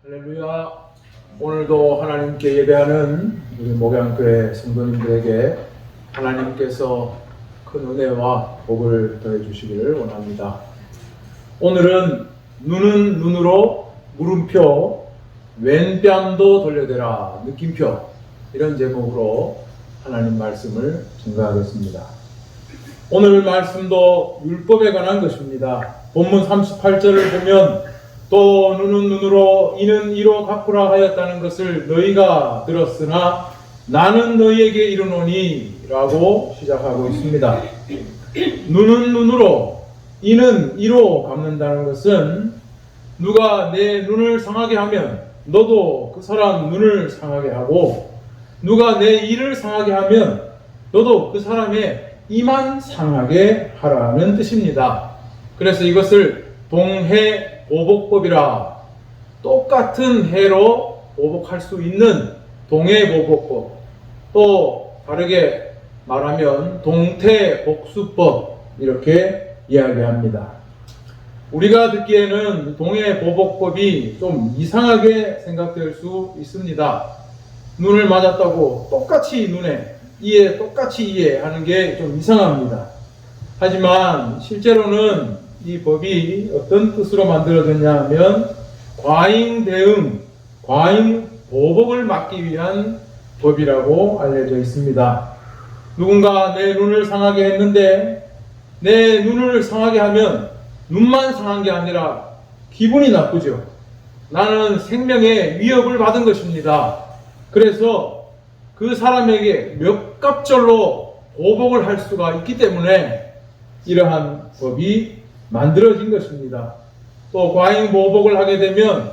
할렐루야. 오늘도 하나님께 예배하는 우리 목양교회 성도님들에게 하나님께서 큰 은혜와 복을 더해 주시기를 원합니다. 오늘은 눈은 눈으로 물음표, 왼뺨도 돌려대라 느낌표, 이런 제목으로 하나님 말씀을 증거하겠습니다. 오늘 말씀도 율법에 관한 것입니다. 본문 38절을 보면 또 눈은 눈으로 이는 이로 갚으라 하였다는 것을 너희가 들었으나 나는 너희에게 이르노니 라고 시작하고 있습니다. 눈은 눈으로 이는 이로 갚는다는 것은 누가 내 눈을 상하게 하면 너도 그 사람 눈을 상하게 하고, 누가 내 이를 상하게 하면 너도 그 사람의 이만 상하게 하라는 뜻입니다. 그래서 이것을 동해보복법이라, 똑같은 해로 보복할 수 있는 동해보복법, 또 다르게 말하면 동태복수법, 이렇게 이야기합니다. 우리가 듣기에는 동해보복법이 좀 이상하게 생각될 수 있습니다. 눈을 맞았다고 똑같이 눈에, 이에 똑같이 이에 하는 게 좀 이상합니다. 하지만 실제로는 이 법이 어떤 뜻으로 만들어졌냐 하면 과잉 대응, 과잉 보복을 막기 위한 법이라고 알려져 있습니다. 누군가 내 눈을 상하게 했는데 내 눈을 상하게 하면 눈만 상한 게 아니라 기분이 나쁘죠. 나는 생명의 위협을 받은 것입니다. 그래서 그 사람에게 몇 갑절로 보복을 할 수가 있기 때문에 이러한 법이 만들어진 것입니다. 또 과잉 보복을 하게 되면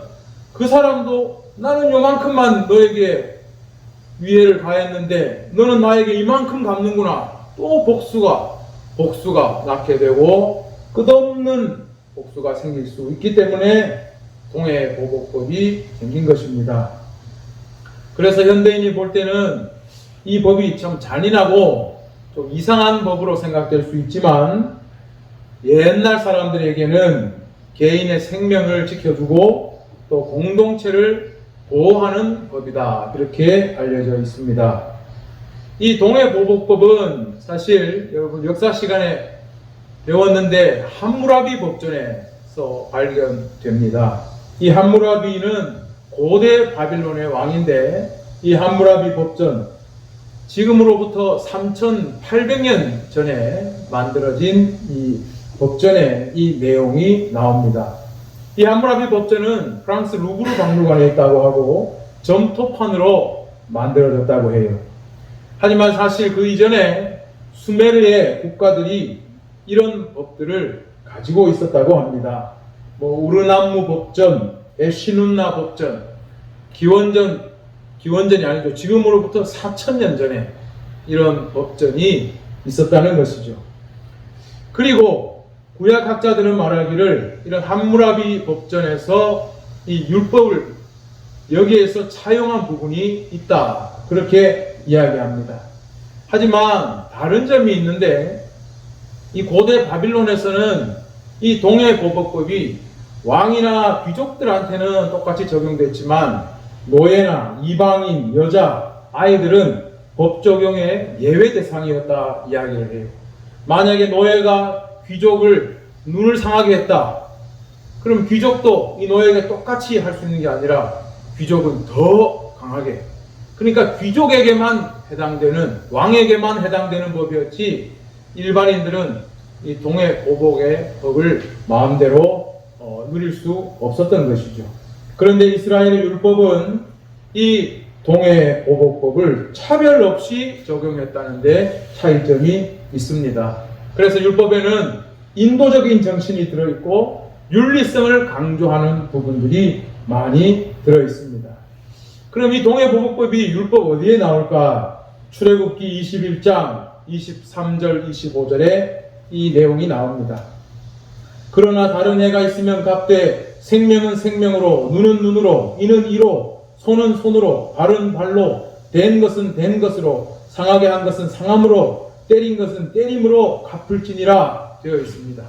그 사람도 나는 요만큼만 너에게 위해를 가했는데 너는 나에게 이만큼 갚는구나, 또 복수가 낳게 되고 끝없는 복수가 생길 수 있기 때문에 동해보복법이 생긴 것입니다. 그래서 현대인이 볼 때는 이 법이 참 잔인하고 좀 이상한 법으로 생각될 수 있지만, 옛날 사람들에게는 개인의 생명을 지켜주고 또 공동체를 보호하는 법이다, 그렇게 알려져 있습니다. 이 동해보복법은 사실 여러분 역사 시간에 배웠는데 함무라비 법전에서 발견됩니다. 이 함무라비는 고대 바빌론의 왕인데, 이 함무라비 법전, 지금으로부터 3800년 전에 만들어진 이 법전에 이 내용이 나옵니다. 이 함무라비 법전은 프랑스 루브르 박물관에 있다고 하고 점토판으로 만들어졌다고 해요. 하지만 사실 그 이전에 수메르의 국가들이 이런 법들을 가지고 있었다고 합니다. 우르남무 법전, 에시눈나 법전, 기원전이 아니죠. 지금으로부터 4000년 전에 이런 법전이 있었다는 것이죠. 그리고 구약학자들은 말하기를 이런 함무라비 법전에서 이 율법을 여기에서 차용한 부분이 있다, 그렇게 이야기합니다. 하지만 다른 점이 있는데, 이 고대 바빌론에서는 이 동해보복법이 왕이나 귀족들한테는 똑같이 적용됐지만 노예나 이방인, 여자, 아이들은 법 적용의 예외 대상이었다 이야기를 해요. 만약에 노예가 귀족을 눈을 상하게 했다, 그럼 귀족도 이 노예에게 똑같이 할 수 있는 게 아니라 귀족은 더 강하게, 그러니까 귀족에게만 해당되는, 왕에게만 해당되는 법이었지 일반인들은 이 동해보복의 법을 마음대로 누릴 수 없었던 것이죠. 그런데 이스라엘의 율법은 이 동해보복법을 차별 없이 적용했다는데 차이점이 있습니다. 그래서 율법에는 인도적인 정신이 들어있고 윤리성을 강조하는 부분들이 많이 들어있습니다. 그럼 이 동해보복법이 율법 어디에 나올까? 출애굽기 21장 23절 25절에 이 내용이 나옵니다. 그러나 다른 해가 있으면 갚되 생명은 생명으로, 눈은 눈으로, 이는 이로, 손은 손으로, 발은 발로, 된 것은 된 것으로, 상하게 한 것은 상함으로, 때린 것은 때림으로 갚을지니라 되어 있습니다.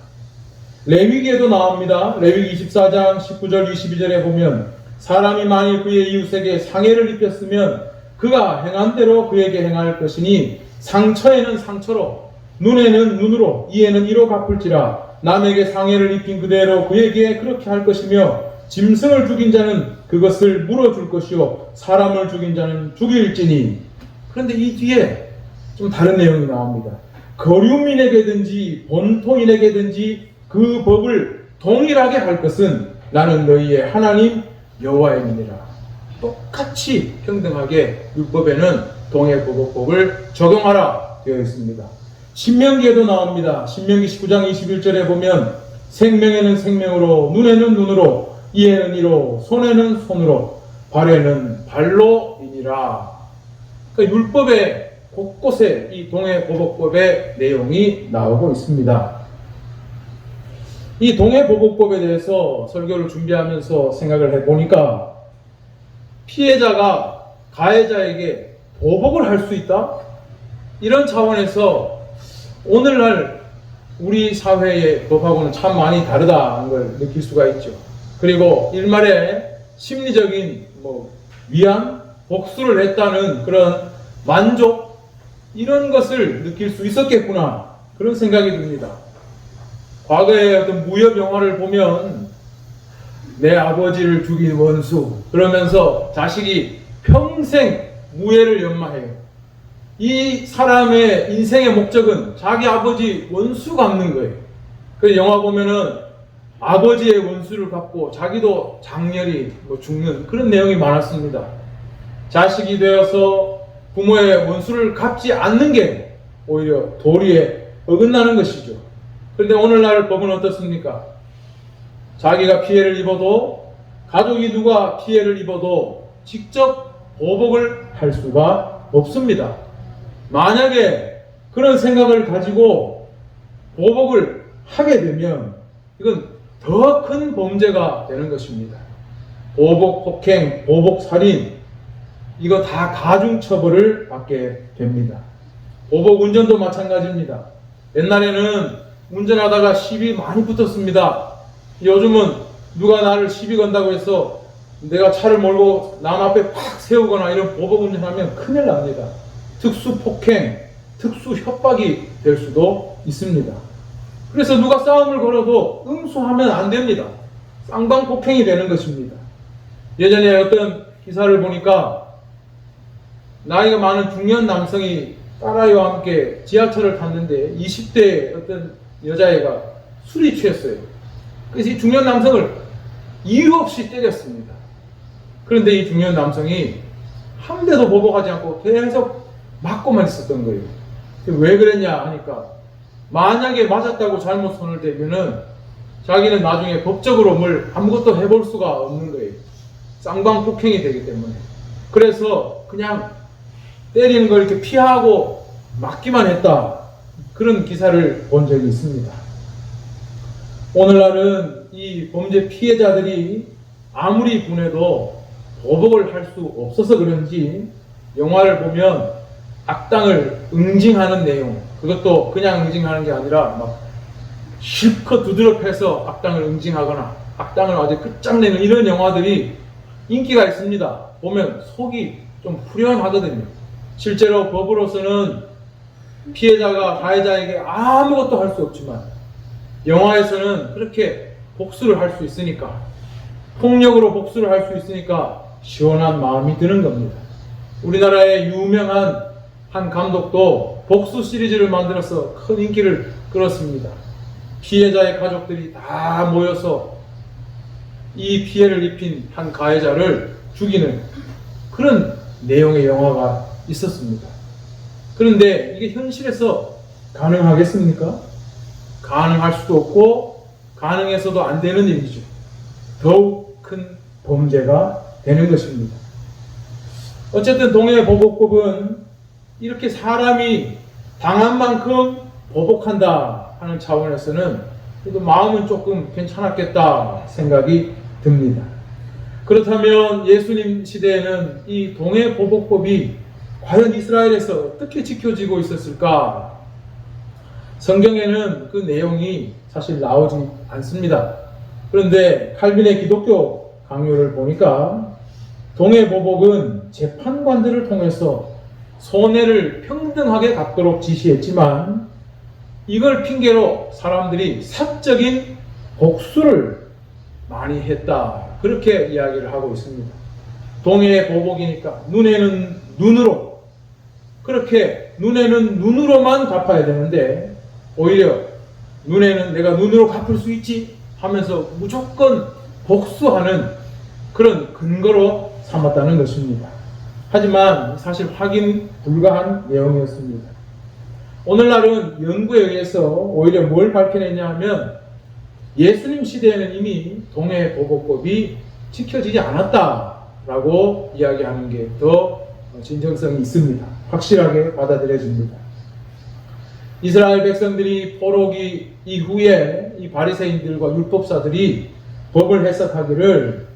레위기에도 나옵니다. 레위기 24장 19절 22절에 보면 사람이 만일 그의 이웃에게 상해를 입혔으면 그가 행한 대로 그에게 행할 것이니 상처에는 상처로 눈에는 눈으로 이에는 이로 갚을지라. 남에게 상해를 입힌 그대로 그에게 그렇게 할 것이며 짐승을 죽인 자는 그것을 물어줄 것이요 사람을 죽인 자는 죽일지니. 그런데 이 뒤에 좀 다른 내용이 나옵니다. 거류민에게든지 본토인에게든지 그 법을 동일하게 할 것은 나는 너희의 하나님 여호와임이니라. 똑같이 평등하게 율법에는 동해보복법을 적용하라 되어 있습니다. 신명기에도 나옵니다. 신명기 19장 21절에 보면 생명에는 생명으로, 눈에는 눈으로, 이에는 이로, 손에는 손으로, 발에는 발로이니라. 그러니까 율법의 곳곳에 이 동해보복법의 내용이 나오고 있습니다. 이 동해보복법에 대해서 설교를 준비하면서 생각을 해보니까 피해자가 가해자에게 보복을 할 수 있다? 이런 차원에서 오늘날 우리 사회의 법하고는 참 많이 다르다는 걸 느낄 수가 있죠. 그리고 일말의 심리적인 위안, 복수를 했다는 그런 만족, 이런 것을 느낄 수 있었겠구나, 그런 생각이 듭니다. 과거의 어떤 무협 영화를 보면 내 아버지를 죽인 원수 그러면서 자식이 평생 무해를 연마해요. 이 사람의 인생의 목적은 자기 아버지 원수 갚는 거예요. 그 영화 보면은 아버지의 원수를 갚고 자기도 장렬히 죽는 그런 내용이 많았습니다. 자식이 되어서 부모의 원수를 갚지 않는 게 오히려 도리에 어긋나는 것이죠. 그런데 오늘날 법은 어떻습니까? 자기가 피해를 입어도, 가족이 누가 피해를 입어도 직접 보복을 할 수가 없습니다. 만약에 그런 생각을 가지고 보복을 하게 되면 이건 더 큰 범죄가 되는 것입니다. 보복 폭행, 보복 살인, 이거 다 가중처벌을 받게 됩니다. 보복 운전도 마찬가지입니다. 옛날에는 운전하다가 시비 많이 붙었습니다. 요즘은 누가 나를 시비 건다고 해서 내가 차를 몰고 남 앞에 팍 세우거나 이런 보복 운전하면 큰일 납니다. 특수 폭행, 특수 협박이 될 수도 있습니다. 그래서 누가 싸움을 걸어도 응수하면 안 됩니다. 쌍방폭행이 되는 것입니다. 예전에 어떤 기사를 보니까 나이가 많은 중년 남성이 딸아이와 함께 지하철을 탔는데 20대 어떤 여자애가 술이 취했어요. 그래서 이 중년 남성을 이유 없이 때렸습니다. 그런데 이 중년 남성이 한 대도 보복하지 않고 계속 맞고만 있었던 거예요. 왜 그랬냐 하니까 만약에 맞았다고 잘못 손을 대면은 자기는 나중에 법적으로 뭘 아무것도 해볼 수가 없는 거예요. 쌍방폭행이 되기 때문에. 그래서 그냥 때리는 걸 이렇게 피하고 맞기만 했다, 그런 기사를 본 적이 있습니다. 오늘날은 이 범죄 피해자들이 아무리 분해도 보복을 할 수 없어서 그런지 영화를 보면 악당을 응징하는 내용, 그것도 그냥 응징하는 게 아니라 막 실컷 두드려 패서 악당을 응징하거나 악당을 아주 끝장내는 이런 영화들이 인기가 있습니다. 보면 속이 좀 후련하거든요. 실제로 법으로서는 피해자가 가해자에게 아무것도 할 수 없지만 영화에서는 그렇게 복수를 할 수 있으니까, 폭력으로 복수를 할 수 있으니까 시원한 마음이 드는 겁니다. 우리나라의 유명한 한 감독도 복수 시리즈를 만들어서 큰 인기를 끌었습니다. 피해자의 가족들이 다 모여서 이 피해를 입힌 한 가해자를 죽이는 그런 내용의 영화가 있었습니다. 그런데 이게 현실에서 가능하겠습니까? 가능할 수도 없고 가능해서도 안 되는 일이죠. 더욱 큰 범죄가 되는 것입니다. 어쨌든 동해보복법은 이렇게 사람이 당한 만큼 보복한다 하는 차원에서는 그래도 마음은 조금 괜찮았겠다 생각이 듭니다. 그렇다면 예수님 시대에는 이 동해보복법이 과연 이스라엘에서 어떻게 지켜지고 있었을까? 성경에는 그 내용이 사실 나오지 않습니다. 그런데 칼빈의 기독교 강요를 보니까 동해보복은 재판관들을 통해서 손해를 평등하게 갚도록 지시했지만 이걸 핑계로 사람들이 사적인 복수를 많이 했다. 그렇게 이야기를 하고 있습니다. 동해보복이니까 눈에는 눈으로, 그렇게 눈에는 눈으로만 갚아야 되는데 오히려 눈에는 내가 눈으로 갚을 수 있지 하면서 무조건 복수하는 그런 근거로 삼았다는 것입니다. 하지만 사실 확인 불가한 내용이었습니다. 오늘날은 연구에 의해서 오히려 뭘 밝혀냈냐 하면 예수님 시대에는 이미 동해보복법이 지켜지지 않았다라고 이야기하는 게 더 진정성이 있습니다. 확실하게 받아들여집니다. 이스라엘 백성들이 포로기 이후에 이 바리새인들과 율법사들이 법을 해석하기를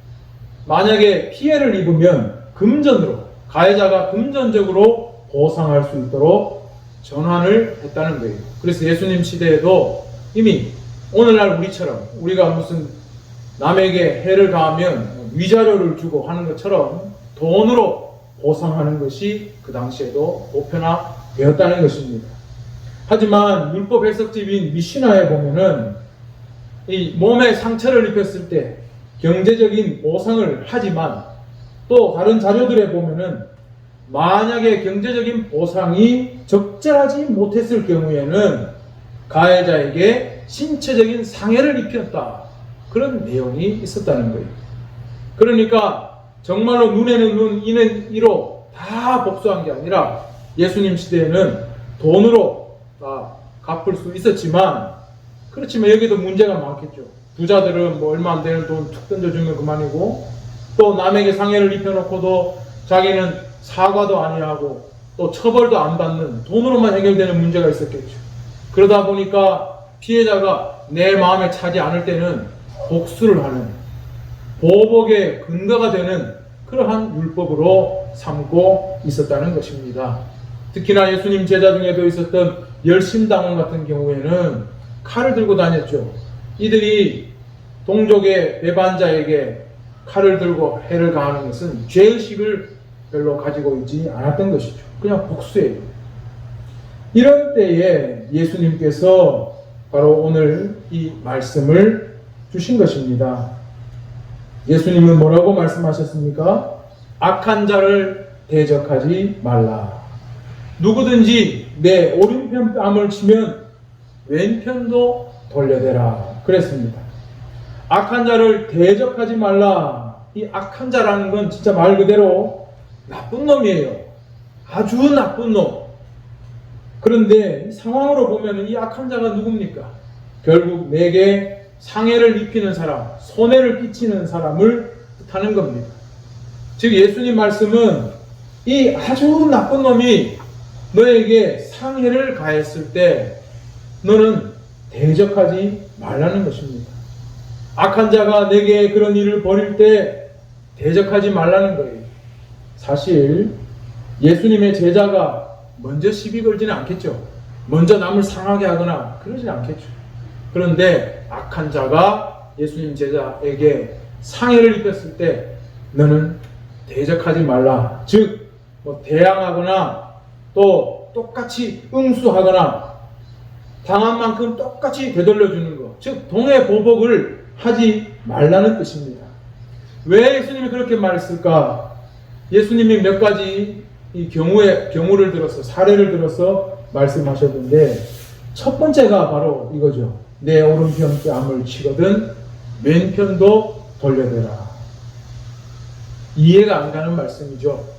만약에 피해를 입으면 금전으로, 가해자가 금전적으로 보상할 수 있도록 전환을 했다는 거예요. 그래서 예수님 시대에도 이미 오늘날 우리처럼 우리가 무슨 남에게 해를 가하면 위자료를 주고 하는 것처럼 돈으로 보상하는 것이 그 당시에도 보편화되었다는 것입니다. 하지만 율법 해석집인 미시나에 보면은 이 몸에 상처를 입혔을 때 경제적인 보상을 하지만 또 다른 자료들에 보면은 만약에 경제적인 보상이 적절하지 못했을 경우에는 가해자에게 신체적인 상해를 입혔다. 그런 내용이 있었다는 거예요. 그러니까 정말로 눈에는 눈, 이는 이로 다 복수한 게 아니라 예수님 시대에는 돈으로 다 갚을 수 있었지만 그렇지만 여기도 문제가 많겠죠. 부자들은 뭐 얼마 안 되는 돈 툭 던져주면 그만이고 또 남에게 상해를 입혀놓고도 자기는 사과도 아니하고 또 처벌도 안 받는 돈으로만 해결되는 문제가 있었겠죠. 그러다 보니까 피해자가 내 마음에 차지 않을 때는 복수를 하는 보복의 근거가 되는 그러한 율법으로 삼고 있었다는 것입니다. 특히나 예수님 제자 중에도 있었던 열심당원 같은 경우에는 칼을 들고 다녔죠. 이들이 동족의 배반자에게 칼을 들고 해를 가하는 것은 죄의식을 별로 가지고 있지 않았던 것이죠. 그냥 복수예요. 이런 때에 예수님께서 바로 오늘 이 말씀을 주신 것입니다. 예수님은 뭐라고 말씀하셨습니까? 악한 자를 대적하지 말라. 누구든지 내 오른편 뺨을 치면 왼편도 돌려대라. 그랬습니다. 악한 자를 대적하지 말라. 이 악한 자라는 건 진짜 말 그대로 나쁜 놈이에요. 아주 나쁜 놈. 그런데 상황으로 보면 이 악한 자가 누굽니까? 결국 내게 상해를 입히는 사람, 손해를 끼치는 사람을 뜻하는 겁니다. 즉 예수님 말씀은 이 아주 나쁜 놈이 너에게 상해를 가했을 때 너는 대적하지 말라는 것입니다. 악한 자가 내게 그런 일을 벌일 때 대적하지 말라는 거예요. 사실 예수님의 제자가 먼저 시비 걸지는 않겠죠. 먼저 남을 상하게 하거나 그러지 않겠죠. 그런데 악한 자가 예수님 제자에게 상해를 입혔을 때 너는 대적하지 말라. 즉 뭐 대항하거나 또 똑같이 응수하거나 당한 만큼 똑같이 되돌려주는 것. 즉 동해보복을 하지 말라는 뜻입니다. 왜 예수님이 그렇게 말했을까? 예수님이 몇 가지 이 경우를 들어서 사례를 들어서 말씀하셨는데 첫 번째가 바로 이거죠. 내 오른편 뺨을 치거든 왼편도 돌려대라. 이해가 안 가는 말씀이죠.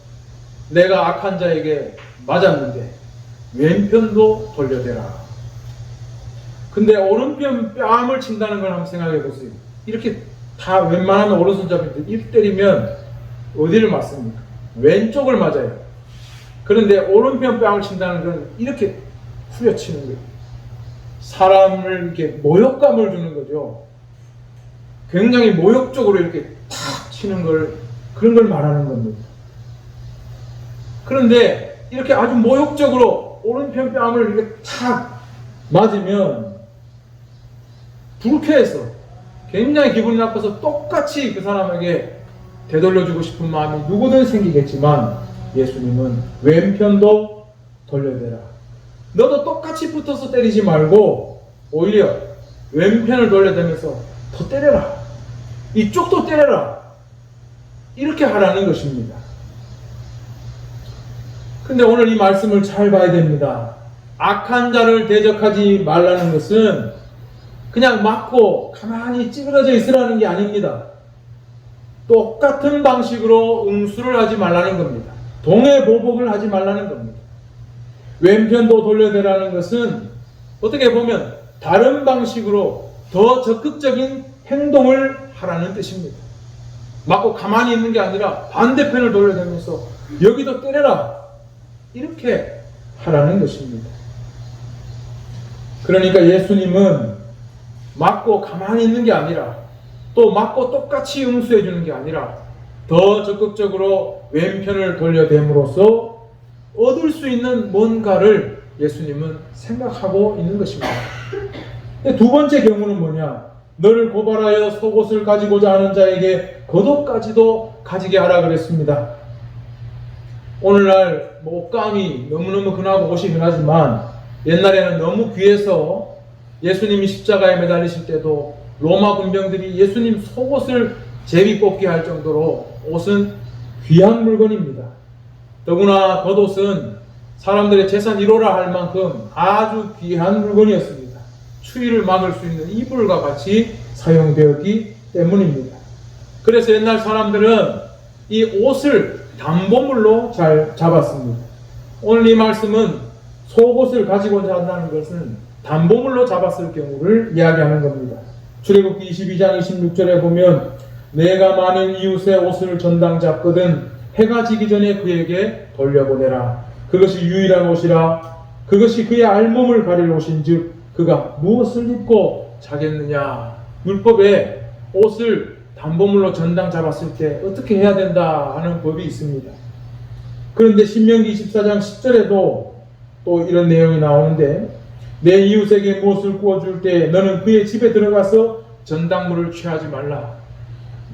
내가 악한 자에게 맞았는데 왼편도 돌려대라. 근데 오른편 뺨을 친다는 걸 한번 생각해 보세요. 이렇게 다 웬만하면 오른손잡이인데 이렇게 때리면 어디를 맞습니까? 왼쪽을 맞아요. 그런데 오른편 뺨을 친다는 건 이렇게 후려치는 거예요. 사람을 이렇게 모욕감을 주는 거죠. 굉장히 모욕적으로 이렇게 탁 치는 걸, 그런 걸 말하는 겁니다. 그런데 이렇게 아주 모욕적으로 오른편 뺨을 이렇게 탁 맞으면 불쾌해서 굉장히 기분이 나빠서 똑같이 그 사람에게 되돌려주고 싶은 마음이 누구든 생기겠지만 예수님은 왼편도 돌려대라. 너도 똑같이 붙어서 때리지 말고 오히려 왼편을 돌려대면서 더 때려라. 이쪽도 때려라. 이렇게 하라는 것입니다. 근데 오늘 이 말씀을 잘 봐야 됩니다. 악한 자를 대적하지 말라는 것은 그냥 맞고 가만히 찌그러져 있으라는 게 아닙니다. 똑같은 방식으로 응수를 하지 말라는 겁니다. 동해보복을 하지 말라는 겁니다. 왼편도 돌려대라는 것은 어떻게 보면 다른 방식으로 더 적극적인 행동을 하라는 뜻입니다. 맞고 가만히 있는 게 아니라 반대편을 돌려대면서 여기도 때려라. 이렇게 하라는 것입니다. 그러니까 예수님은 맞고 가만히 있는 게 아니라 또 맞고 똑같이 응수해 주는 게 아니라 더 적극적으로 왼편을 돌려댐으로써 얻을 수 있는 뭔가를 예수님은 생각하고 있는 것입니다. 두 번째 경우는 뭐냐? 너를 고발하여 속옷을 가지고자 하는 자에게 겉옷까지도 가지게 하라 그랬습니다. 오늘날 옷감이 너무너무 흔하고 옷이 흔하지만 옛날에는 너무 귀해서 예수님이 십자가에 매달리실 때도 로마 군병들이 예수님 속옷을 제비 뽑기 할 정도로 옷은 귀한 물건입니다. 더구나 겉옷은 사람들의 재산 1호라 할 만큼 아주 귀한 물건이었습니다. 추위를 막을 수 있는 이불과 같이 사용되었기 때문입니다. 그래서 옛날 사람들은 이 옷을 담보물로 잘 잡았습니다. 오늘 이 말씀은 속옷을 가지고자 한다는 것은 담보물로 잡았을 경우를 이야기하는 겁니다. 출애굽기 22장 26절에 보면 내가 만일 이웃의 옷을 전당 잡거든 해가 지기 전에 그에게 돌려보내라. 그것이 유일한 옷이라. 그것이 그의 알몸을 가릴 옷인즉 그가 무엇을 입고 자겠느냐. 율법에 옷을 담보물로 전당 잡았을 때 어떻게 해야 된다 하는 법이 있습니다. 그런데 신명기 24장 10절에도 또 이런 내용이 나오는데 내 이웃에게 무엇을 구워줄 때 너는 그의 집에 들어가서 전당물을 취하지 말라.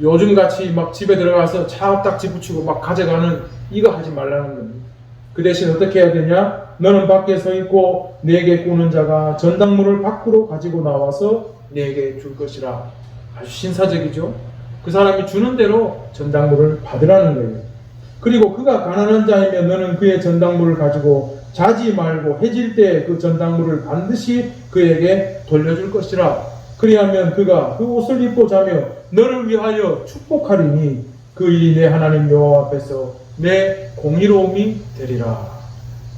요즘같이 막 집에 들어가서 차업딱지 붙이고 막 가져가는 이거 하지 말라는 겁니다. 그 대신 어떻게 해야 되냐? 너는 밖에 서 있고 내게 꾸는 자가 전당물을 밖으로 가지고 나와서 내게 줄 것이라. 아주 신사적이죠. 그 사람이 주는 대로 전당물을 받으라는 거예요. 그리고 그가 가난한 자이면 너는 그의 전당물을 가지고 자지 말고 해질 때 그 전당물을 반드시 그에게 돌려줄 것이라. 그리하면 그가 그 옷을 입고 자며 너를 위하여 축복하리니 그 일이 내 하나님 여호와 앞에서 내 공의로움이 되리라.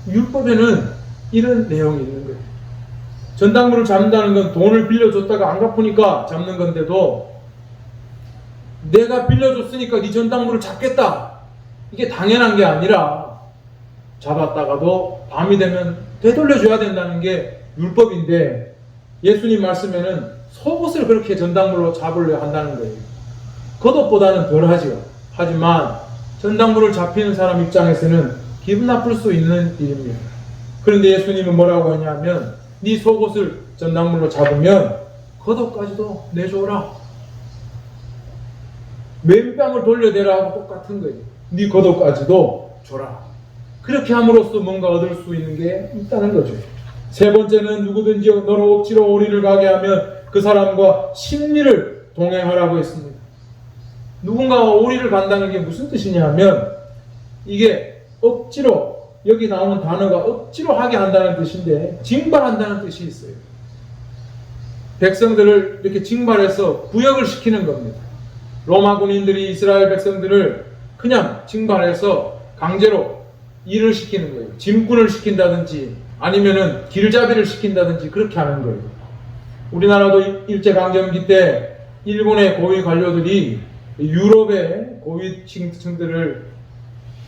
율법에는 이런 내용이 있는 거예요. 전당물을 잡는다는 건 돈을 빌려줬다가 안 갚으니까 잡는 건데도 내가 빌려줬으니까 네 전당물을 잡겠다. 이게 당연한 게 아니라 잡았다가도 밤이 되면 되돌려줘야 된다는 게 율법인데 예수님 말씀에는 속옷을 그렇게 전당물로 잡으려 한다는 거예요. 겉옷보다는 덜하죠. 하지만 전당물을 잡히는 사람 입장에서는 기분 나쁠 수 있는 일입니다. 그런데 예수님은 뭐라고 하냐면 네 속옷을 전당물로 잡으면 겉옷까지도 내줘라. 맨땅을 돌려대라 하고 똑같은 거예요. 네 겉옷까지도 줘라. 그렇게 함으로써 뭔가 얻을 수 있는 게 있다는 거죠. 세 번째는 누구든지 너로 억지로 오리를 가게 하면 그 사람과 심리를 동행하라고 했습니다. 누군가가 오리를 간다는 게 무슨 뜻이냐면 이게 억지로, 여기 나오는 단어가 억지로 하게 한다는 뜻인데 징발한다는 뜻이 있어요. 백성들을 이렇게 징발해서 구역을 시키는 겁니다. 로마 군인들이 이스라엘 백성들을 그냥 징발해서 강제로 일을 시키는 거예요. 짐꾼을 시킨다든지 아니면은 길잡이를 시킨다든지 그렇게 하는 거예요. 우리나라도 일제강점기 때 일본의 고위 관료들이 유럽의 고위층들을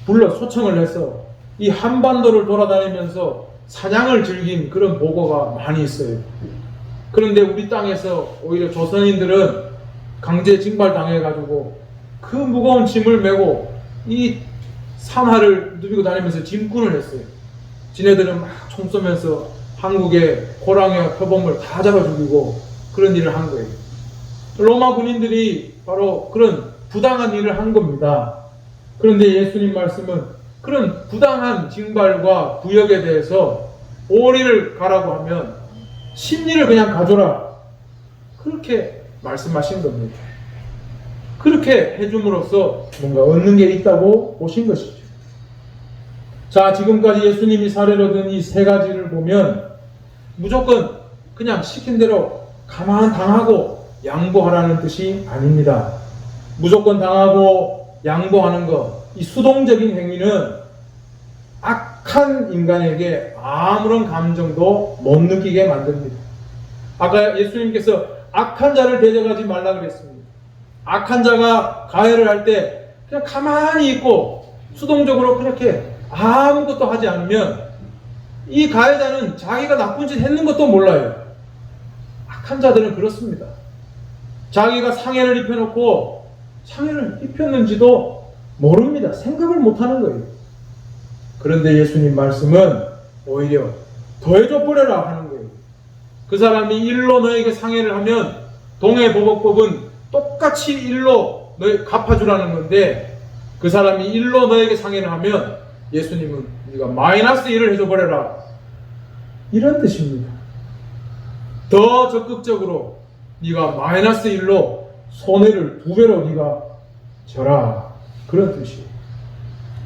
불러 초청을 해서 이 한반도를 돌아다니면서 사냥을 즐긴 그런 보고가 많이 있어요. 그런데 우리 땅에서 오히려 조선인들은 강제 징발당해가지고 그 무거운 짐을 메고 이 산하를 누비고 다니면서 짐꾼을 했어요. 지네들은 막 총 쏘면서 한국의 호랑이와 표범을 다 잡아 죽이고 그런 일을 한 거예요. 로마 군인들이 바로 그런 부당한 일을 한 겁니다. 그런데 예수님 말씀은 그런 부당한 징발과 구역에 대해서 오리를 가라고 하면 심리를 그냥 가져라, 그렇게 말씀하신 겁니다. 그렇게 해줌으로써 뭔가 얻는 게 있다고 보신 것이죠. 자, 지금까지 예수님이 사례로 든 이 세 가지를 보면 무조건 그냥 시킨 대로 가만 당하고 양보하라는 뜻이 아닙니다. 무조건 당하고 양보하는 것, 이 수동적인 행위는 악한 인간에게 아무런 감정도 못 느끼게 만듭니다. 아까 예수님께서 악한 자를 대적하지 말라 그랬습니다. 악한 자가 가해를 할 때 그냥 가만히 있고 수동적으로 그렇게 아무것도 하지 않으면 이 가해자는 자기가 나쁜 짓 했는 것도 몰라요. 악한 자들은 그렇습니다. 자기가 상해를 입혀놓고 상해를 입혔는지도 모릅니다. 생각을 못하는 거예요. 그런데 예수님 말씀은 오히려 더해줘 버려라 하는 거예요. 그 사람이 일로 너에게 상해를 하면 동해보복법은 똑같이 일로 너에 갚아주라는 건데, 그 사람이 일로 너에게 상해를 하면 예수님은 네가 마이너스 1을 해줘 버려라, 이런 뜻입니다. 더 적극적으로 네가 마이너스 1로 손해를 2배로 네가 져라, 그런 뜻이에요.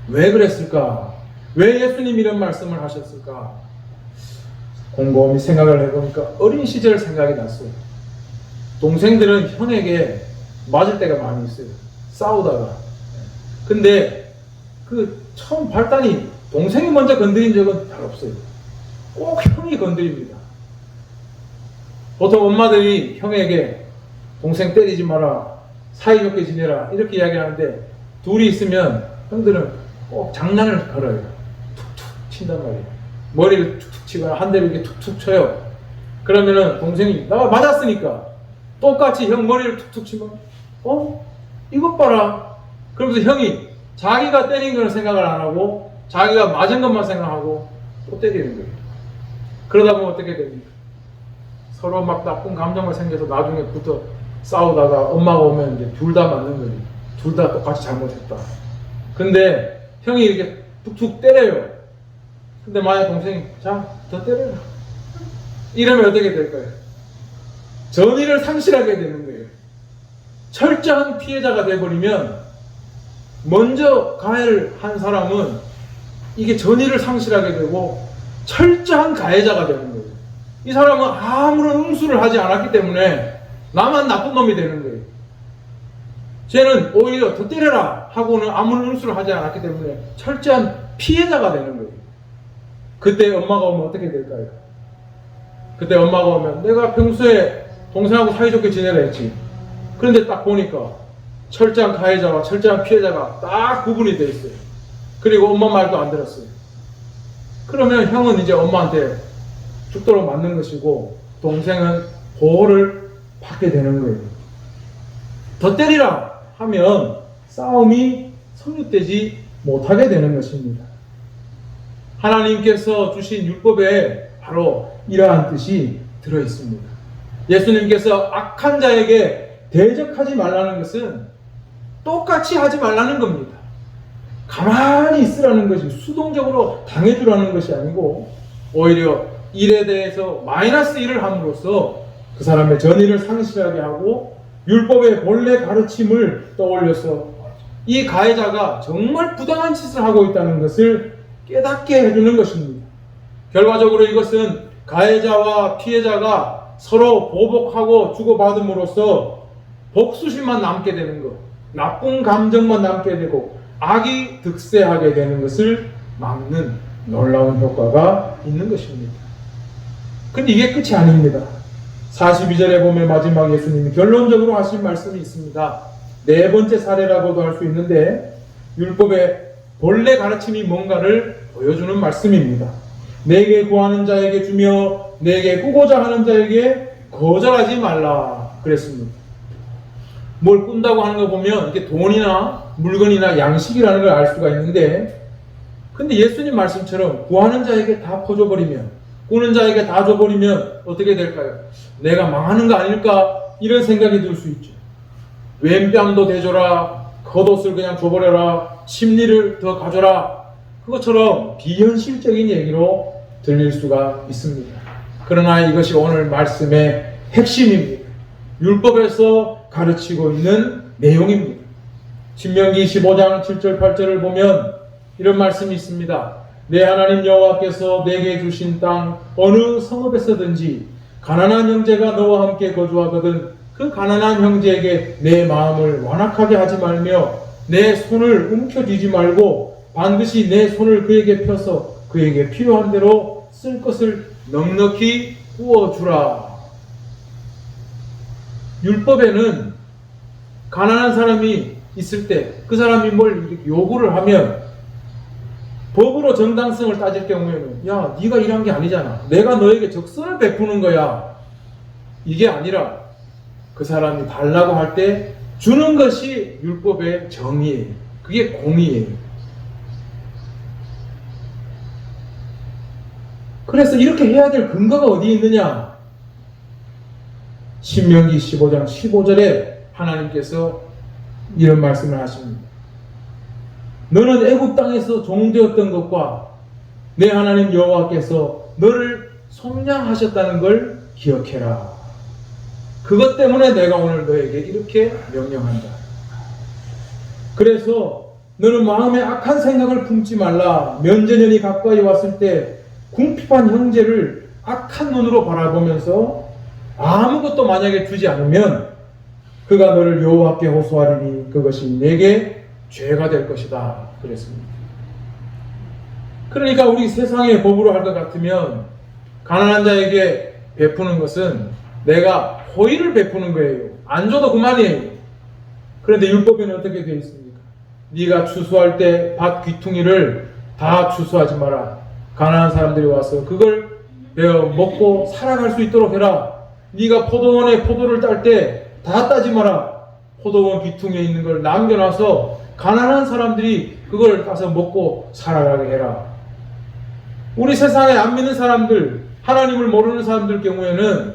왜 그랬을까? 왜 예수님 이런 말씀을 하셨을까? 곰곰이 생각을 해보니까 어린 시절 생각이 났어요. 동생들은 형에게 맞을 때가 많이 있어요. 싸우다가. 근데 그 처음 발단이 동생이 먼저 건드린 적은 잘 없어요. 꼭 형이 건드립니다. 보통 엄마들이 형에게 동생 때리지 마라, 사이좋게 지내라, 이렇게 이야기하는데 둘이 있으면 형들은 꼭 장난을 걸어요. 툭툭 친단 말이에요. 머리를 툭툭 치거나 한 대를 이렇게 툭툭 쳐요. 그러면은 동생이 나가 맞았으니까 똑같이 형 머리를 툭툭 치면 이것 봐라. 그러면서 형이 자기가 때린 걸 생각을 안 하고 자기가 맞은 것만 생각하고 또 때리는 거예요. 그러다 보면 어떻게 됩니까? 서로 막 나쁜 감정이 생겨서 나중에 붙어 싸우다가 엄마가 오면 이제 둘 다 맞는 거지. 둘 다 똑같이 잘못했다. 근데 형이 이렇게 툭툭 때려요. 근데 만약 동생이 자, 더 때려라, 이러면 어떻게 될까요? 전의를 상실하게 되는 거예요. 철저한 피해자가 되어버리면 먼저 가해를 한 사람은 이게 전의를 상실하게 되고 철저한 가해자가 되는 거예요. 이 사람은 아무런 응수를 하지 않았기 때문에 나만 나쁜 놈이 되는 거예요. 쟤는 오히려 더 때려라 하고는 아무런 응수를 하지 않았기 때문에 철저한 피해자가 되는 거예요. 그때 엄마가 오면 어떻게 될까요? 그때 엄마가 오면 내가 평소에 동생하고 사이좋게 지내라 했지. 그런데 딱 보니까 철저한 가해자와 철저한 피해자가 딱 구분이 돼 있어요. 그리고 엄마 말도 안 들었어요. 그러면 형은 이제 엄마한테 죽도록 맞는 것이고 동생은 보호를 받게 되는 거예요. 더 때리라 하면 싸움이 성립되지 못하게 되는 것입니다. 하나님께서 주신 율법에 바로 이러한 뜻이 들어 있습니다. 예수님께서 악한 자에게 대적하지 말라는 것은 똑같이 하지 말라는 겁니다. 가만히 있으라는 것이, 수동적으로 당해주라는 것이 아니고 오히려 일에 대해서 마이너스 1을 함으로써 그 사람의 전의를 상실하게 하고 율법의 본래 가르침을 떠올려서 이 가해자가 정말 부당한 짓을 하고 있다는 것을 깨닫게 해주는 것입니다. 결과적으로 이것은 가해자와 피해자가 서로 보복하고 주고받음으로써 복수심만 남게 되는 것, 나쁜 감정만 남게 되고 악이 득세하게 되는 것을 막는 놀라운 효과가 있는 것입니다. 근데 이게 끝이 아닙니다. 42절에 보면 마지막 예수님이 결론적으로 하신 말씀이 있습니다. 네 번째 사례라고도 할 수 있는데 율법의 본래 가르침이 뭔가를 보여주는 말씀입니다. 내게 구하는 자에게 주며 내게 꾸고자 하는 자에게 거절하지 말라 그랬습니다. 뭘 꾼다고 하는 거 보면 이게 돈이나 물건이나 양식이라는 걸 알 수가 있는데, 근데 예수님 말씀처럼 구하는 자에게 다 퍼줘버리면, 꾸는 자에게 다 줘버리면 어떻게 될까요? 내가 망하는 거 아닐까 이런 생각이 들 수 있죠. 왼뺨도 대줘라, 겉옷을 그냥 줘버려라, 심리를 더 가져라, 그것처럼 비현실적인 얘기로 들릴 수가 있습니다. 그러나 이것이 오늘 말씀의 핵심입니다. 율법에서 가르치고 있는 내용입니다. 신명기 15장 7절 8절을 보면 이런 말씀이 있습니다. 내 하나님 여호와께서 내게 주신 땅 어느 성읍에서든지 가난한 형제가 너와 함께 거주하거든 그 가난한 형제에게 내 마음을 완악하게 하지 말며 내 손을 움켜쥐지 말고 반드시 내 손을 그에게 펴서 그에게 필요한 대로 쓸 것을 넉넉히 부어주라. 율법에는 가난한 사람이 있을 때 그 사람이 뭘 요구를 하면 법으로 정당성을 따질 경우에는 야, 네가 일한 게 아니잖아, 내가 너에게 적선을 베푸는 거야, 이게 아니라 그 사람이 달라고 할 때 주는 것이 율법의 정의예요. 그게 공의예요. 그래서 이렇게 해야 될 근거가 어디에 있느냐? 신명기 15장 15절에 하나님께서 이런 말씀을 하십니다. 너는 애굽 땅에서 종되었던 것과 내 하나님 여호와께서 너를 속량하셨다는 걸 기억해라. 그것 때문에 내가 오늘 너에게 이렇게 명령한다. 그래서 너는 마음에 악한 생각을 품지 말라. 면제년이 가까이 왔을 때 궁핍한 형제를 악한 눈으로 바라보면서 아무것도 만약에 주지 않으면 그가 너를 여호와께 호소하리니 그것이 내게 죄가 될 것이다. 그랬습니다. 그러니까 우리 세상의 법으로 할 것 같으면 가난한 자에게 베푸는 것은 내가 호의를 베푸는 거예요. 안 줘도 그만이에요. 그런데 율법에는 어떻게 되어 있습니까? 네가 추수할 때 밭 귀퉁이를 다 추수하지 마라. 가난한 사람들이 와서 그걸 베어 먹고 살아갈 수 있도록 해라. 네가 포도원에 포도를 딸 때 다 따지 마라. 포도원 귀퉁이에 있는 걸 남겨놔서 가난한 사람들이 그걸 따서 먹고 살아가게 해라. 우리 세상에 안 믿는 사람들, 하나님을 모르는 사람들 경우에는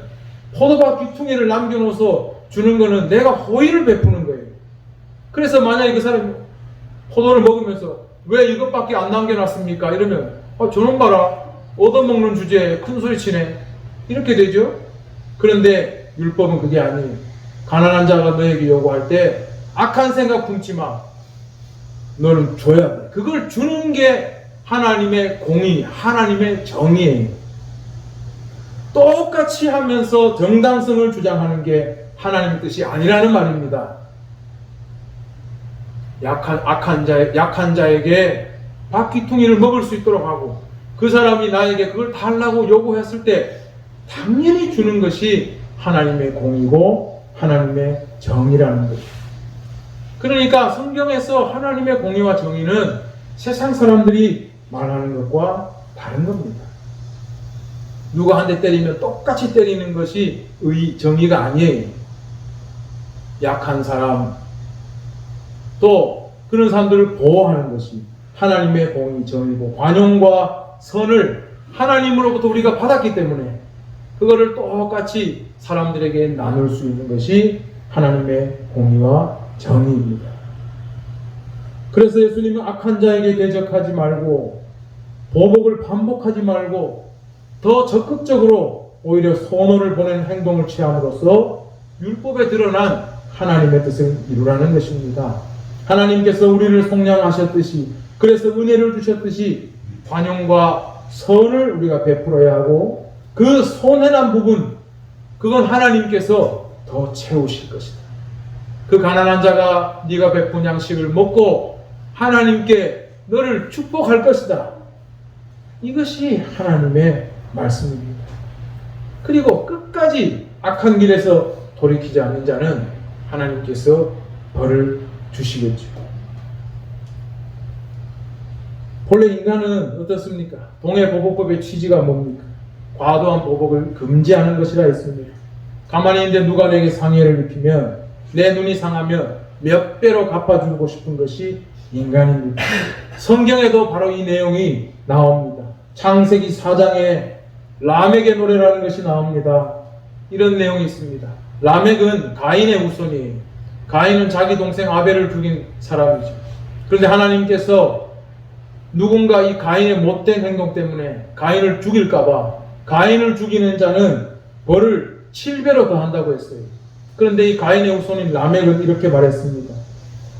포도밭 귀퉁이를 남겨놓아서 주는 거는 내가 호의를 베푸는 거예요. 그래서 만약에 그 사람이 포도를 먹으면서 왜 이것밖에 안 남겨놨습니까? 이러면 저놈 봐라, 얻어먹는 주제에 큰 소리 치네, 이렇게 되죠. 그런데 율법은 그게 아니에요. 가난한 자가 너에게 요구할 때 악한 생각 품지 마. 너는 줘야 돼. 그걸 주는 게 하나님의 공의, 하나님의 정의예요. 똑같이 하면서 정당성을 주장하는 게 하나님의 뜻이 아니라는 말입니다. 약한 자에게 밭귀퉁이를 먹을 수 있도록 하고 그 사람이 나에게 그걸 달라고 요구했을 때 당연히 주는 것이 하나님의 공의고 하나님의 정의라는 거죠. 그러니까 성경에서 하나님의 공의와 정의는 세상 사람들이 말하는 것과 다른 겁니다. 누가 한 대 때리면 똑같이 때리는 것이 정의가 아니에요. 약한 사람, 또 그런 사람들을 보호하는 것이 하나님의 공의, 정의고 관용과 선을 하나님으로부터 우리가 받았기 때문에 그거를 똑같이 사람들에게 나눌 수 있는 것이 하나님의 공의와 정의입니다. 그래서 예수님은 악한 자에게 대적하지 말고 보복을 반복하지 말고 더 적극적으로 오히려 선언을 보낸 행동을 취함으로써 율법에 드러난 하나님의 뜻을 이루라는 것입니다. 하나님께서 우리를 속량하셨듯이, 그래서 은혜를 주셨듯이 관용과 선을 우리가 베풀어야 하고 그 손해난 부분, 그건 하나님께서 더 채우실 것이다. 그 가난한 자가 네가 베푼 양식을 먹고 하나님께 너를 축복할 것이다. 이것이 하나님의 말씀입니다. 그리고 끝까지 악한 길에서 돌이키지 않는 자는 하나님께서 벌을 주시겠죠. 본래 인간은 어떻습니까? 동해보복법의 취지가 뭡니까? 과도한 보복을 금지하는 것이라 했습니다. 가만히 있는데 누가 내게 상해를 입히면 내 눈이 상하면 몇 배로 갚아주고 싶은 것이 인간입니다. 성경에도 바로 이 내용이 나옵니다. 창세기 4장에 라멕의 노래라는 것이 나옵니다. 이런 내용이 있습니다. 라멕은 가인의 후손이에요. 가인은 자기 동생 아벨을 죽인 사람이죠. 그런데 하나님께서 누군가 이 가인의 못된 행동 때문에 가인을 죽일까봐 가인을 죽이는 자는 벌을 7배로 더한다고 했어요. 그런데 이 가인의 후손인 라멕은 이렇게 말했습니다.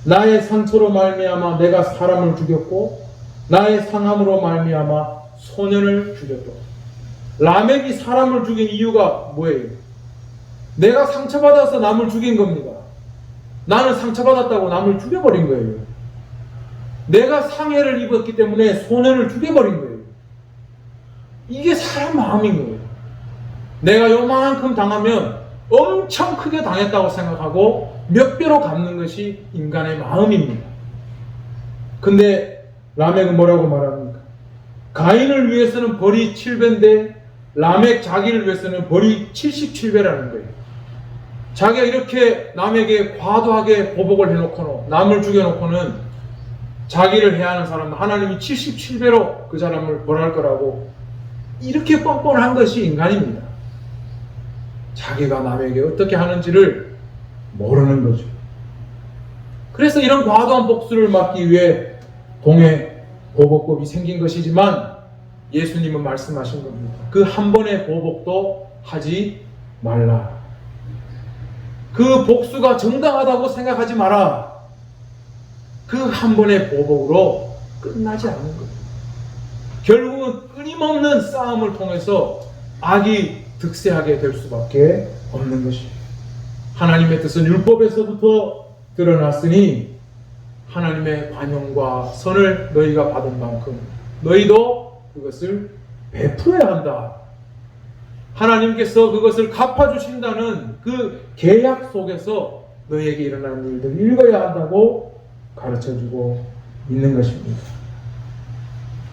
나의 상처로 말미암아 내가 사람을 죽였고 나의 상함으로 말미암아 소년을 죽였다. 라멕이 사람을 죽인 이유가 뭐예요? 내가 상처받아서 남을 죽인 겁니다. 나는 상처받았다고 남을 죽여버린 거예요. 내가 상해를 입었기 때문에 소년을 죽여버린 거예요. 이게 사람 마음인 거예요. 내가 요만큼 당하면 엄청 크게 당했다고 생각하고 몇 배로 갚는 것이 인간의 마음입니다. 근데 라멕은 뭐라고 말합니까? 가인을 위해서는 벌이 7배인데 라멕 자기를 위해서는 벌이 77배라는 거예요. 자기가 이렇게 남에게 과도하게 보복을 해놓고는 남을 죽여놓고는 자기를 해하는 사람은 하나님이 77배로 그 사람을 벌할 거라고 이렇게 뻔뻔한 것이 인간입니다. 자기가 남에게 어떻게 하는지를 모르는 거죠. 그래서 이런 과도한 복수를 막기 위해 동해 보복법이 생긴 것이지만 예수님은 말씀하신 겁니다. 그 한 번의 보복도 하지 말라. 그 복수가 정당하다고 생각하지 마라. 그 한 번의 보복으로 끝나지 않는 거예요. 결국은 끊임없는 싸움을 통해서 악이 득세하게 될 수밖에 없는 것이에요. 하나님의 뜻은 율법에서부터 드러났으니 하나님의 관용과 선을 너희가 받은 만큼 너희도 그것을 베풀어야 한다. 하나님께서 그것을 갚아주신다는 그 계약 속에서 너희에게 일어나는 일들을 읽어야 한다고 가르쳐주고 있는 것입니다.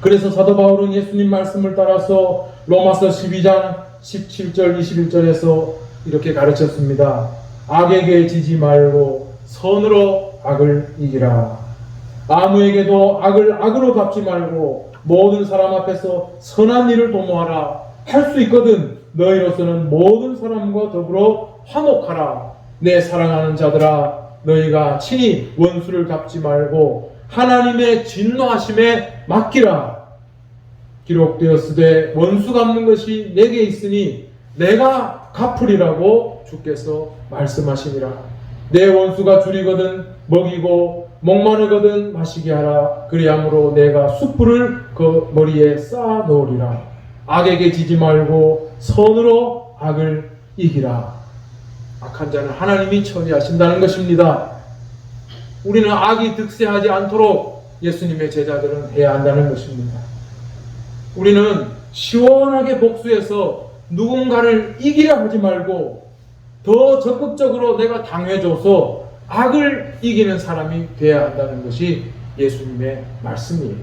그래서 사도 바울은 예수님 말씀을 따라서 로마서 12장 17절 21절에서 이렇게 가르쳤습니다. 악에게 지지 말고 선으로 악을 이기라. 아무에게도 악을 악으로 갚지 말고 모든 사람 앞에서 선한 일을 도모하라. 할 수 있거든 너희로서는 모든 사람과 더불어 화목하라. 내 사랑하는 자들아, 너희가 친히 원수를 갚지 말고 하나님의 진노하심에 맡기라. 기록되었으되 원수 갚는 것이 내게 있으니 내가 갚으리라고 주께서 말씀하시니라. 내 원수가 줄이거든 먹이고 목마르거든 마시게 하라. 그리함으로 내가 숯불을 그 머리에 쌓아 놓으리라. 악에게 지지 말고 선으로 악을 이기라. 악한 자는 하나님이 처리하신다는 것입니다. 우리는 악이 득세하지 않도록 예수님의 제자들은 해야 한다는 것입니다. 우리는 시원하게 복수해서 누군가를 이기려 하지 말고 더 적극적으로 내가 당해줘서 악을 이기는 사람이 되어야 한다는 것이 예수님의 말씀이에요.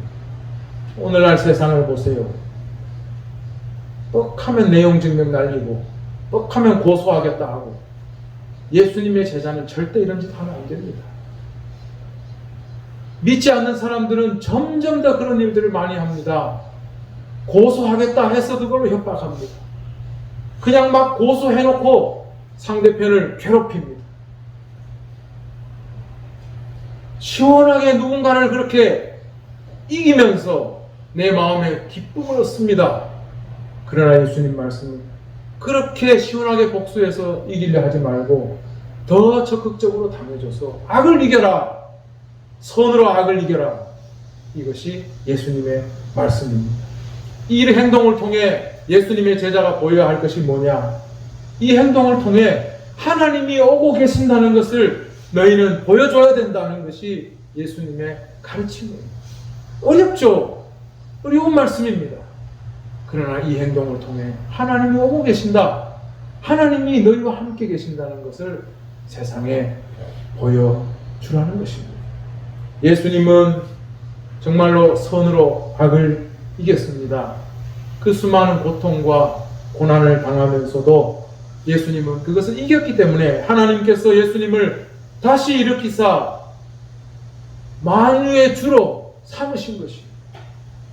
오늘날 세상을 보세요. 뻑하면 내용 증명 날리고 뻑하면 고소하겠다 하고 예수님의 제자는 절대 이런 짓 하면 안 됩니다. 믿지 않는 사람들은 점점 더 그런 일들을 많이 합니다. 고소하겠다 해서 그걸로 협박합니다. 그냥 막 고소해놓고 상대편을 괴롭힙니다. 시원하게 누군가를 그렇게 이기면서 내 마음에 기쁨을 얻습니다. 그러나 예수님 말씀은 그렇게 시원하게 복수해서 이기려 하지 말고 더 적극적으로 당해줘서 악을 이겨라. 선으로 악을 이겨라. 이것이 예수님의 말씀입니다. 이 행동을 통해 예수님의 제자가 보여야 할 것이 뭐냐? 이 행동을 통해 하나님이 오고 계신다는 것을 너희는 보여줘야 된다는 것이 예수님의 가르침이에요. 어렵죠? 어려운 말씀입니다. 그러나 이 행동을 통해 하나님이 오고 계신다. 하나님이 너희와 함께 계신다는 것을 세상에 보여주라는 것입니다. 예수님은 정말로 선으로 악을 이겼습니다. 그 수많은 고통과 고난을 당하면서도 예수님은 그것을 이겼기 때문에 하나님께서 예수님을 다시 일으키사 만유의 주로 삼으신 것입니다.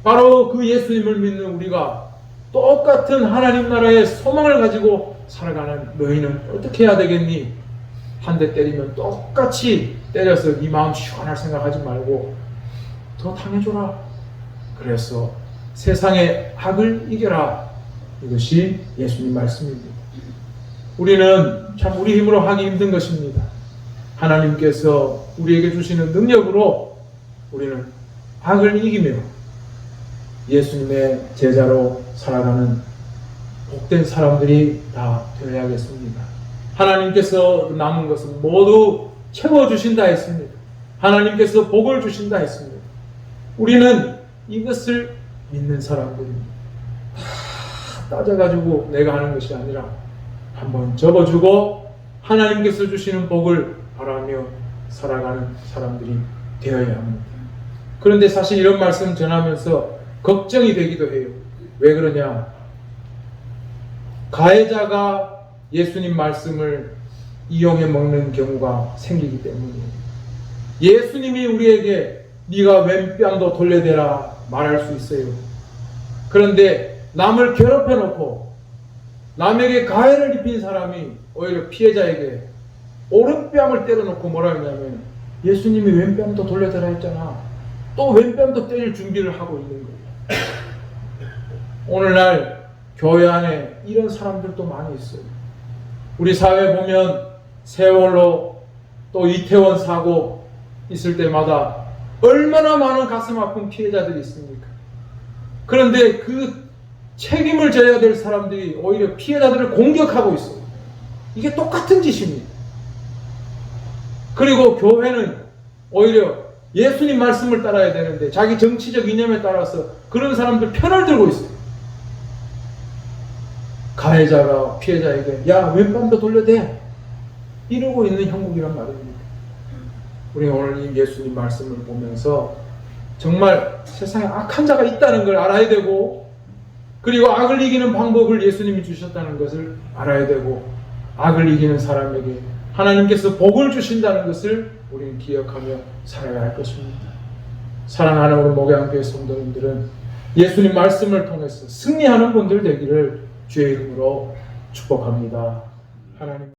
바로 그 예수님을 믿는 우리가 똑같은 하나님 나라의 소망을 가지고 살아가는 너희는 어떻게 해야 되겠니? 한 대 때리면 똑같이 때려서 네 마음 시원할 생각하지 말고 더 당해줘라. 그래서 세상의 악을 이겨라. 이것이 예수님 말씀입니다. 우리는 참 우리 힘으로 하기 힘든 것입니다. 하나님께서 우리에게 주시는 능력으로 우리는 악을 이기며 예수님의 제자로 살아가는 복된 사람들이 다 되어야겠습니다. 하나님께서 남은 것은 모두 채워주신다 했습니다. 하나님께서 복을 주신다 했습니다. 우리는 이것을 믿는 사람들입니다. 다 따져가지고 내가 하는 것이 아니라 한번 접어주고 하나님께서 주시는 복을 바라며 살아가는 사람들이 되어야 합니다. 그런데 사실 이런 말씀 전하면서 걱정이 되기도 해요. 왜 그러냐? 가해자가 예수님 말씀을 이용해 먹는 경우가 생기기 때문이에요. 예수님이 우리에게 네가 왼 뺨도 돌려대라 말할 수 있어요. 그런데 남을 괴롭혀 놓고 남에게 가해를 입힌 사람이 오히려 피해자에게 오른뺨을 때려놓고 뭐라 했냐면 예수님이 왼뺨도 돌려대라 했잖아. 또 왼뺨도 때릴 준비를 하고 있는 거예요. 오늘날 교회 안에 이런 사람들도 많이 있어요. 우리 사회 보면 세월호 또 이태원 사고 있을 때마다 얼마나 많은 가슴 아픈 피해자들이 있습니까? 그런데 그 책임을 져야 될 사람들이 오히려 피해자들을 공격하고 있어요. 이게 똑같은 짓입니다. 그리고 교회는 오히려 예수님 말씀을 따라야 되는데 자기 정치적 이념에 따라서 그런 사람들 편을 들고 있어요. 가해자가 피해자에게 야 왼밤도 돌려대 이러고 있는 형국이란 말입니다. 우리 오늘 이 예수님 말씀을 보면서 정말 세상에 악한 자가 있다는 걸 알아야 되고 그리고 악을 이기는 방법을 예수님이 주셨다는 것을 알아야 되고 악을 이기는 사람에게 하나님께서 복을 주신다는 것을 우리는 기억하며 살아야 할 것입니다. 사랑하는 우리 목양교회 성도님들은 예수님 말씀을 통해서 승리하는 분들 되기를 주의 이름으로 축복합니다. 하나님.